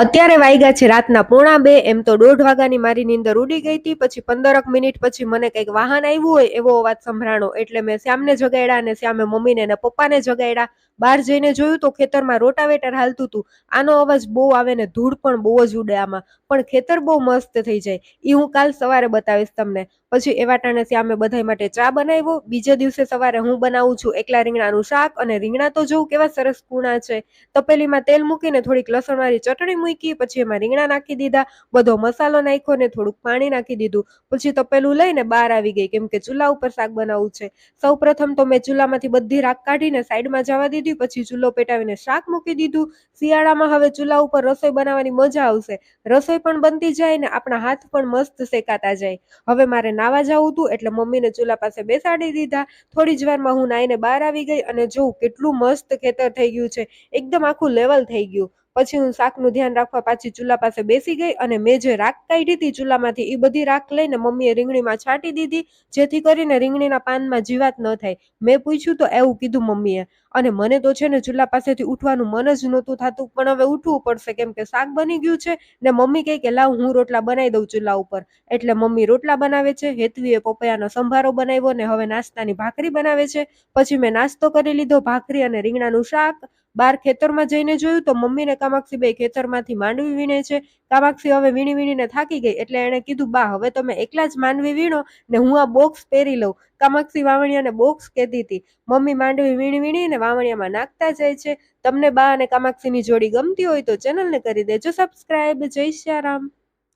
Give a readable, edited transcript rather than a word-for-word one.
અત્યારે વાગ્યા છે રાતના 1:45. એમ તો 1:30 વાગ્યાની મારી નીંદર ઉડી ગઈ હતી. પછી 15 મિનિટ પછી મને કંઈક વાહન આવ્યું હોય એવો અવાજ સંભળાણો, એટલે મેં શ્યામને જગાડ્યા અને શ્યામે મમ્મીને અને પપ્પાને જગાડ્યા. બહાર જઈને જોયું તો ખેતરમાં રોટાવેટર હાલતું હતું. આનો અવાજ બહુ આવે ને ધૂળ પણ બહુ જ ઉડે આમાં, પણ ખેતર બહુ મસ્ત થઈ જાય. એ હું કાલ સવારે બતાવીશ તમને. પછી એવા ટાણે શ્યામે બધાય માટે ચા બનાવ્યો. બીજે દિવસે સવારે હું બનાવું છું એકલા રીંગણાનું શાક, અને રીંગણા તો જોઉં કેવા સરસ કૂણા છે. તપેલીમાં તેલ મૂકીને થોડીક લસણવાળી ચટણી મૂકી, પછી એમાં રીંગણા નાખી દીધા, બધો મસાલો નાખ્યો ને થોડુંક પાણી નાખી દીધું. પછી તપેલું લઈને બહાર આવી ગઈ, કેમ કે ચૂલા ઉપર શાક બનાવવું છે. સૌ પ્રથમ તો મેં ચૂલામાંથી બધી રાખ કાઢીને સાઈડમાં જવા દીધી, પછી ચૂલો પેટાવીને શાક મૂકી દીધું. શિયાળામાં હવે ચૂલા ઉપર રસોઈ બનાવવાની મજા આવશે. રસોઈ પણ બનતી જાય ને આપણા હાથ પણ મસ્ત શેકાતા જાય. હવે મારે નાવા જવું હતું એટલે મમ્મીને ચૂલા પાસે બેસાડી દીધા. થોડી જ વારમાં હું નાઈને બહાર આવી ગઈ અને જોઉં કેટલું મસ્ત ખેતર થઈ ગયું છે. એકદમ આખું લેવલ થઈ ગયું. પછી હું શાકનું ધ્યાન રાખવા પાછી ચૂલા પાસે બેસી ગઈ, અને મેં જે રાખ કાઢી હતી ચૂલામાંથી એ બધી રાખ લઈને મમ્મીએ રીંગણીમાં છાંટી દીધી, જેથી કરીને રીંગણીના પાનમાં જીવાત ન થાય. મેં પૂછ્યું તો એવું કીધું મમ્મીએ. અને મને તો છે ને ચૂલા પાસેથી ઉઠવાનું મન જ નહોતું થતું, પણ હવે ઉઠવું પડશે કેમ કે શાક બની ગયું છે. ને મમ્મી કહે કે લાવ હું રોટલા બનાવી દઉં ચૂલા ઉપર. એટલે મમ્મી રોટલા બનાવે છે, હેતવીએ પપૈયાનો સંભારો બનાવ્યો ને હવે નાસ્તાની ભાખરી બનાવે છે. પછી મેં નાસ્તો કરી લીધો, ભાખરી અને રીંગણાનું શાક. બહાર ખેતરમાં જઈને જોયું તો મમ્મી ને કામાક્ષી બે ખેતરમાંથી માંડવી વીણે છે. કામાક્ષી હવે વીણી વીણીને થાકી ગઈ એટલે એણે કીધું, બા હવે તમે એકલા જ માંડવી વીણો ને હું આ બોક્સ પહેરી લઉં. કામાક્ષી વાવણિયાને બોક્સ કહેતી હતી. મમ્મી માંડવી વીણી વીણીને વાવણિયામાં નાખતા જાય છે. તમને બા અને કામાક્ષીની જોડી ગમતી હોય તો ચેનલને કરી દેજો સબસ્ક્રાઇબ. જય શ્રી રામ.